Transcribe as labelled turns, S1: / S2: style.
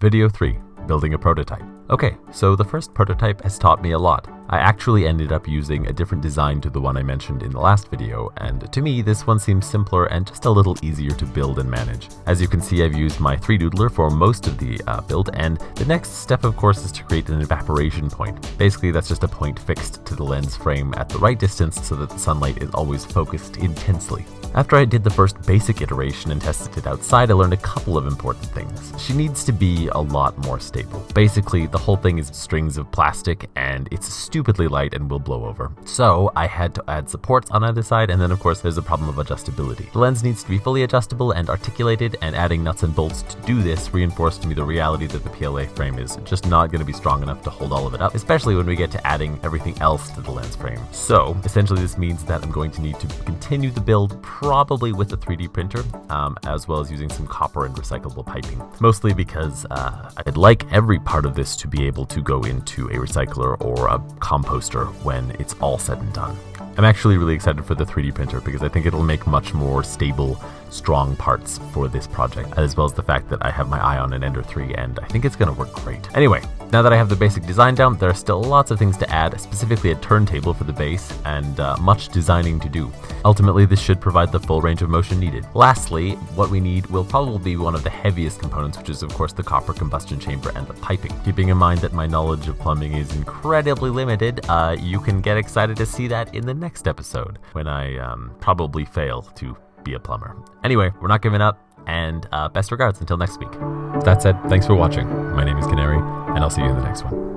S1: Video 3, Building a Prototype. Okay, so the first prototype has taught me a lot. I actually ended up using a different design to the one I mentioned in the last video, and to me this one seems simpler and just a little easier to build and manage. As you can see, I've used my 3Doodler for most of the build, and the next step of course is to create an evaporation point. Basically that's just a point fixed to the lens frame at the right distance so that the sunlight is always focused intensely. After I did the first basic iteration and tested it outside, I learned a couple of important things. She needs to be a lot more stable. Basically, the whole thing is strings of plastic and it's stupidly light and will blow over. So I had to add supports on either side, and then of course there's a problem of adjustability. The lens needs to be fully adjustable and articulated, and adding nuts and bolts to do this reinforced to me the reality that the PLA frame is just not going to be strong enough to hold all of it up, especially when we get to adding everything else to the lens frame. So essentially this means that I'm going to need to continue the build probably with a 3D printer, as well as using some copper and recyclable piping. Mostly because I'd like every part of this to be able to go into a recycler or a composter when it's all said and done. I'm actually really excited for the 3D printer because I think it'll make much more stable, strong parts for this project, as well as the fact that I have my eye on an Ender 3 and I think it's going to work great. Anyway, now that I have the basic design down, there are still lots of things to add, specifically a turntable for the base and much designing to do. Ultimately, this should provide the full range of motion needed. Lastly, what we need will probably be one of the heaviest components, which is of course the copper combustion chamber and the piping. Keeping in mind that my knowledge of plumbing is incredibly limited, you can get excited to see that in the next episode, when I probably fail to be a plumber. Anyway, we're not giving up, and best regards until next week. That said, thanks for watching. My name is Canary, and I'll see you in the next one.